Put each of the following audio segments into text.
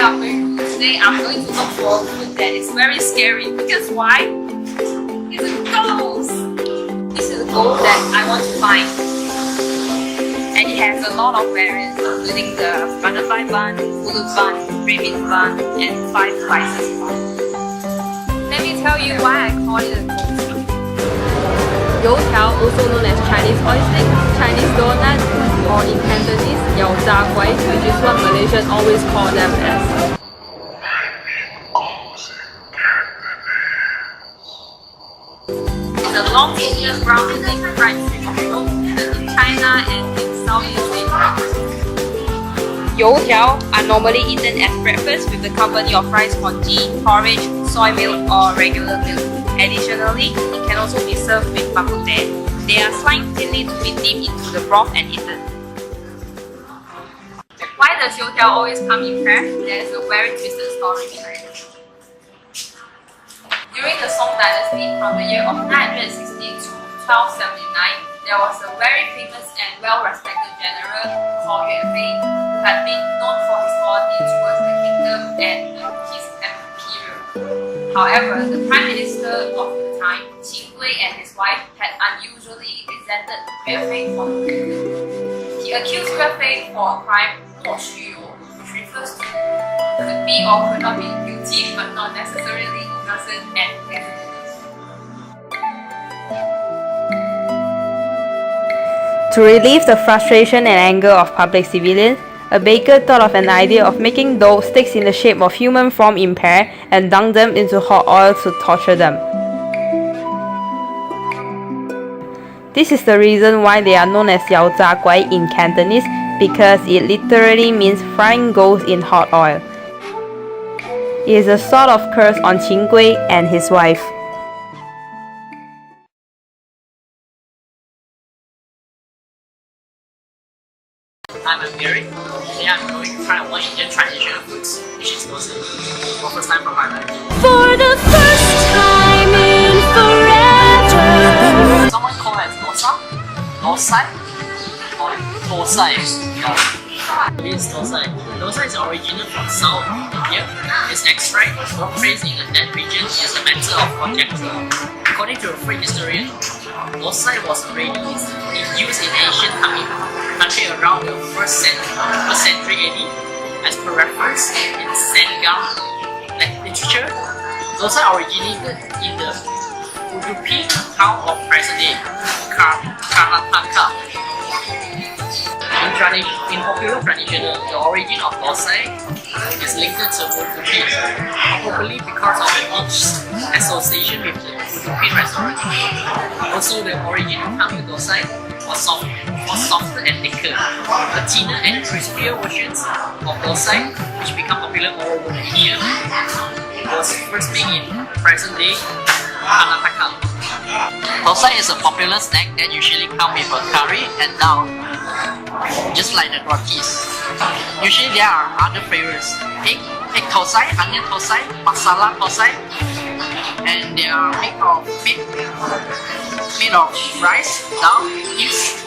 I'm Wei Ru. Today I'm going to look for food that is very scary. Because why? It's a ghost! This is a ghost that I want to find. And it has a lot of variants, including the butterfly bun, pulut bun, rabbit bun, and 5 spices bun. Let me tell you why I call it a ghost. Youtiao, also known as Chinese oil stick, Chinese donut, or in Cantonese, yao zha guai, which is what Malaysians always call them as. It's a long, Asian brown thick fried stream of roast in China and in Southeast Asia. Youtiao are normally eaten as breakfast with the company of rice congee, porridge, soy milk, or regular milk. Additionally, it can also be served with bak kut teh. They are sliced thinly to be dipped into the broth and eaten. Why does youtiao always come in pairs? There is a very twisted story behind it. During the Song Dynasty, from the year of 960 to 1279, there was a very famous and well-respected general called Yue Fei, who had been known for his loyalty towards the kingdom and his imperial. However, the prime minister of the time, Chong Wei, and his wife had unusually resented Yue Fei for the reason. He accused Yue Fei for a crime, which refers to could be or could not be guilty, but not necessarily innocent and innocent. To relieve the frustration and anger of public civilians, a baker thought of an idea of making dough sticks in the shape of human form in pair and dunk them into hot oil to torture them. This is the reason why they are known as yao zha guai in Cantonese, because it literally means frying ghosts in hot oil. It is a sort of curse on Chong Wei and his wife. I'm Gary. Today I'm going to try one Indian traditional foods, which is dosa. For the first time from my life. For the first time in forever. Someone call it dosa, dosai, or dosai. It is dosai. Dosa is original from South India. Its extract was placed in that region is a matter of conjecture. According to a French historian, dosai was already in use in ancient country around the 1st century AD. As per reference in Sangam literature, dosa originated in the Udupi town of present-day Karnataka. In popular tradition, the origin of dosai is linked to Udupi, probably because of the niche association with the Udupi restaurant. Also, the original Tamil dosai was softer and thicker. The thinner and crispier versions of dosai, which become popular all over India, was first made in present-day Karnataka. Dosai is a popular snack that usually comes with a curry and dal, just like the rotis. Usually there are other flavors: egg thosai, onion thosai, masala thosai, and they are made of rice, dal, yeast,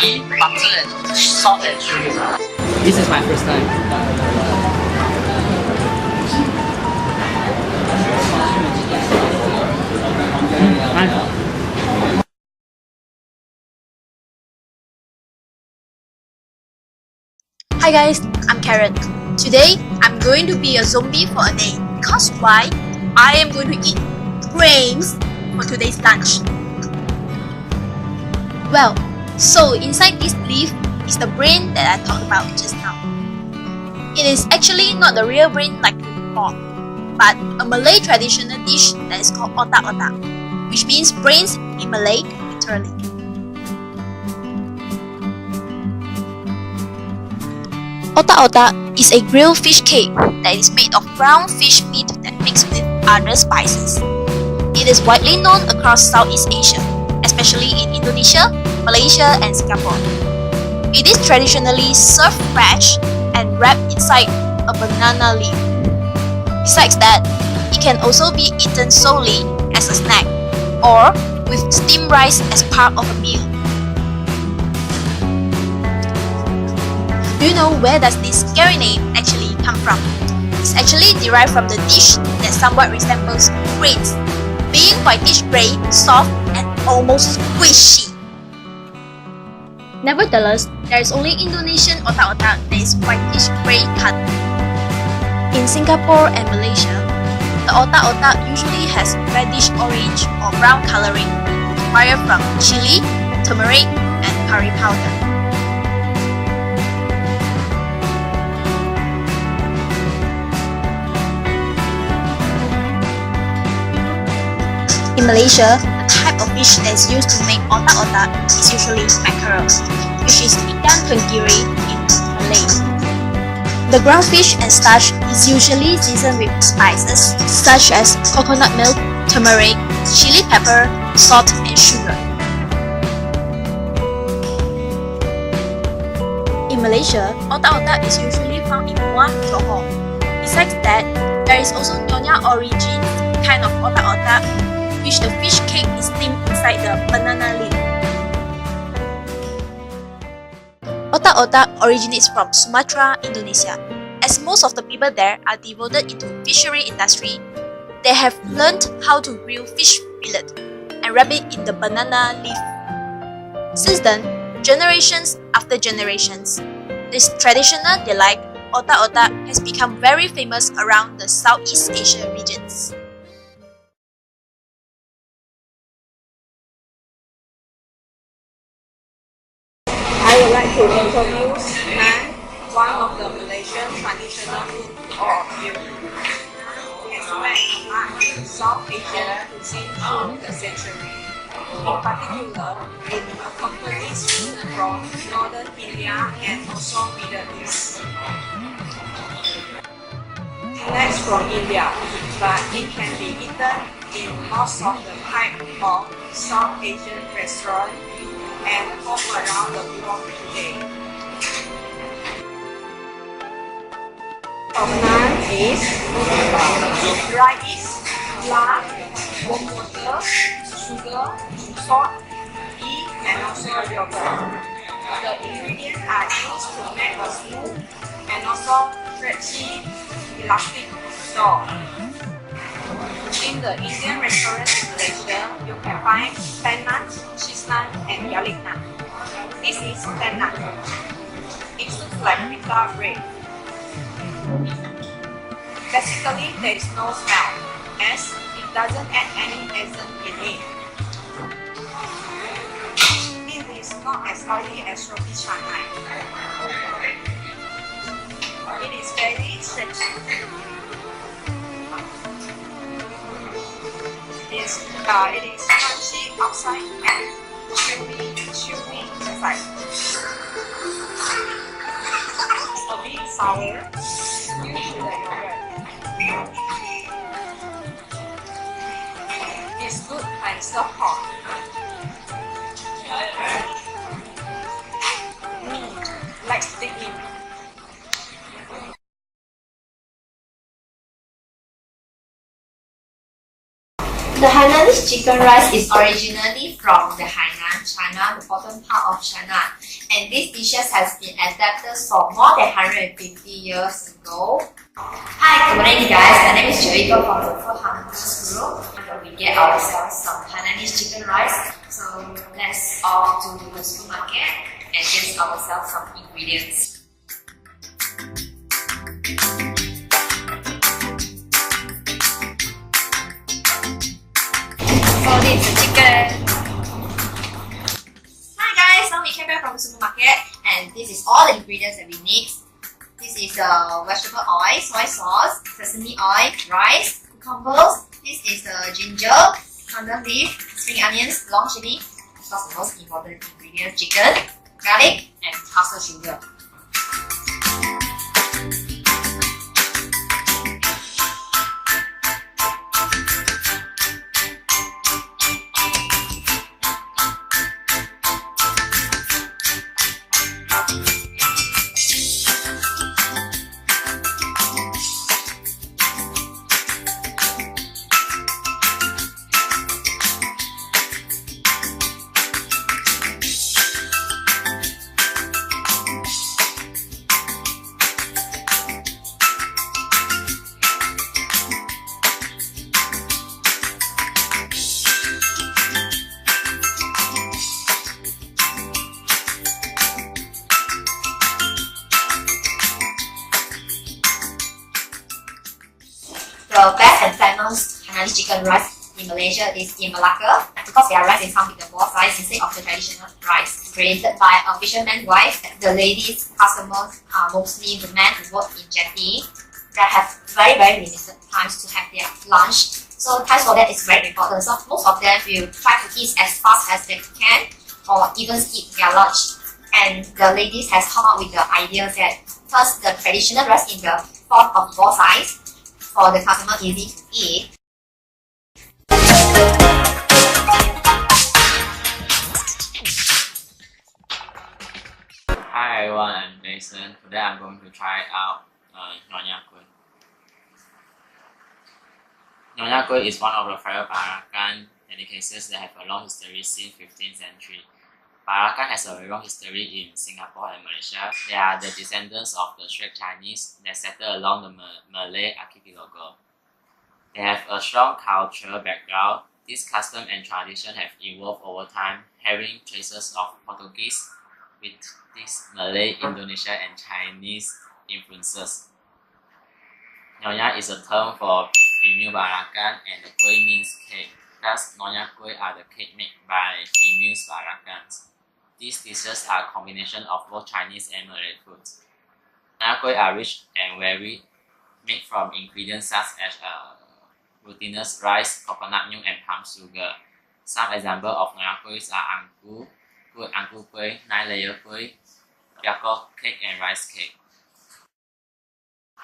ghee, butter, and salt and sugar. This is my first time. Hi guys, I'm Karen. Today, I'm going to be a zombie for a day. Because why? I am going to eat brains for today's lunch. Well, so inside this leaf is the brain that I talked about just now. It is actually not the real brain like pork, but a Malay traditional dish that is called otak-otak, which means brains in Malay, literally. Otak-otak is a grilled fish cake that is made of ground fish meat that mixed with other spices. It is widely known across Southeast Asia, especially in Indonesia, Malaysia, and Singapore. It is traditionally served fresh and wrapped inside a banana leaf. Besides that, it can also be eaten solely as a snack or with steamed rice as part of a meal. Do you know where does this scary name actually come from? actually derived from the dish that somewhat resembles grains, being whitish grey, soft, and almost squishy. Nevertheless, there is only Indonesian otak-otak that is whitish grey color. In Singapore and Malaysia, the otak-otak usually has reddish orange or brown coloring, acquired from chili, turmeric, and curry powder. In Malaysia, the type of fish that is used to make otak-otak is usually mackerel, which is ikan tenggiri in Malay. The ground fish and starch is usually seasoned with spices such as coconut milk, turmeric, chili pepper, salt, and sugar. In Malaysia, otak-otak is usually found in one johor. Besides that, there is also Nyonya origin kind of otak-otak, which the fish cake is steamed inside the banana leaf. Otak-otak originates from Sumatra, Indonesia. As most of the people there are devoted into fishery industry, they have learned how to grill fish fillet and wrap it in the banana leaf. Since then, generations after generations, this traditional delight, otak-otak, has become very famous around the Southeast Asia regions. I would like to introduce naan, one of the Malaysian traditional food to all of you. It has led art in South Asian cuisine through the century. In particular, it accompanies food from northern India and also Middle East. Next from India, but it can be eaten in most of the type of South Asian restaurants and all around the world today. Of naan is dry yeast, flour, warm water, sugar, salt, ghee, and also yogurt. The ingredients are used to make a smooth and also stretchy, elastic dough. In the Indian restaurant in Malaysia, you can find pan naan, cheese naan, and garlic naan. This is pan naan. It looks like pita bread. Basically, there is no smell, as it doesn't add any essence in it. It is not as oily as roti canai. It is very stretchy. It is crunchy outside and chewy inside. A bit sour due to the yogurt. It's good and served hot. Let's dig in. The Hainanese chicken rice is originally from the Hainan, China, the bottom part of China, and this dishes has been adapted for more than 150 years ago. Hi, good morning guys. My name is Jayson from the Food Hunters Group. We get ourselves some Hainanese chicken rice, so let's all to the supermarket and get ourselves some ingredients. So this is the chicken. Hi guys, now we came back from the supermarket and this is all the ingredients that we need. This is vegetable oil, soy sauce, sesame oil, rice, cucumbers. This is ginger, coriander leaf, spring onions, long chili. Of course, the most important ingredient, chicken, garlic, and caster sugar. The best and famous Hainanese chicken rice in Malaysia is in Malacca, because their rice is come with the ball size instead of the traditional rice created by a fisherman's wife. The ladies customers are mostly the men who work in jetty that have very limited times to have their lunch. So times for that is very important. So most of them will try to eat as fast as they can, or even skip their lunch. And the ladies has come up with the idea that first the traditional rice in the form of ball size for the customer easy to eat. Hi everyone, I'm Jayson. Today I'm going to try out Nyonya Kueh. Nyonya Kueh is one of the favorite Peranakan delicacies that have a long history since 15th century. Peranakan has a very long history in Singapore and Malaysia. They are the descendants of the Strait Chinese that settled along the Malay archipelago. They have a strong cultural background. This custom and tradition have evolved over time, having traces of Portuguese with this Malay, Indonesia and Chinese influences. Nyonya is a term for female Peranakan and the Kueh means cake. Thus, Nyonya Kueh are the cake made by female Peranakans. These dishes are a combination of both Chinese and Malay foods. Nyonya Kueh are rich and varied, made from ingredients such as glutinous rice, coconut milk and palm sugar. Some examples of Nyonya Kuehs are angku kueh, 9-layer kueh, Yakult cake and rice cake.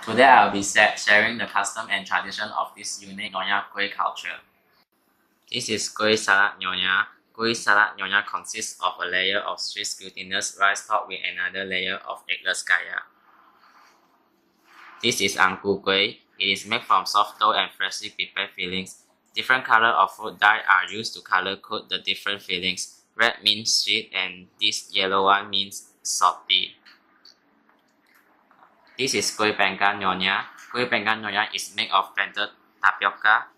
Today I will be sharing the custom and tradition of this unique Nyonya Kueh culture. This is Kueh Salad Nyonya. Kueh Salad Nyonya consists of a layer of sweet glutinous rice topped with another layer of eggless kaya. This is angku kueh. It is made from soft dough and freshly prepared fillings. Different colors of fruit dye are used to color code the different fillings. Red means sweet and this yellow one means salty. This is Kueh Panggang Nyonya. Kueh Panggang Nyonya is made of blended tapioca,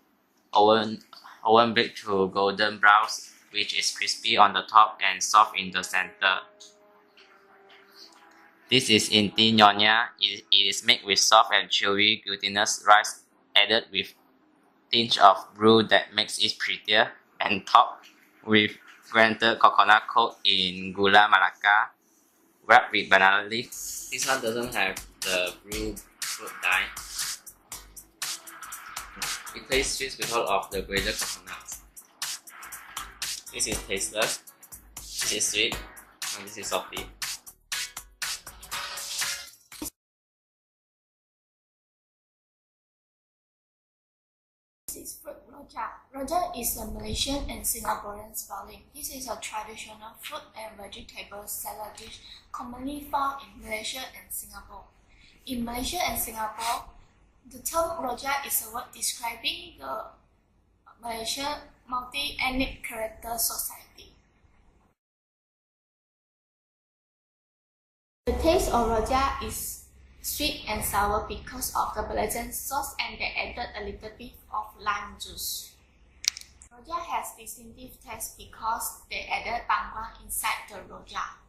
oven baked to golden brown, which is crispy on the top and soft in the center. This is Inti Nyonya. It is made with soft and chewy glutinous rice added with tinge of brew that makes it prettier and topped with grated coconut coat in gula melaka, wrapped with banana leaf. This one doesn't have the blue fruit dye. It tastes sweet because of the grated coconut. This is tasteless, this is sweet, and this is salty. This is fruit rojak. Rojak is a Malaysian and Singaporean spelling. This is a traditional fruit and vegetable salad dish commonly found in Malaysia and Singapore. In Malaysia and Singapore, the term rojak is a word describing the Malaysian multi-ethnic character society. The taste of rojak is sweet and sour because of the pleasant sauce, and they added a little bit of lime juice. Rojak has distinctive taste because they added bangkwang inside the rojak.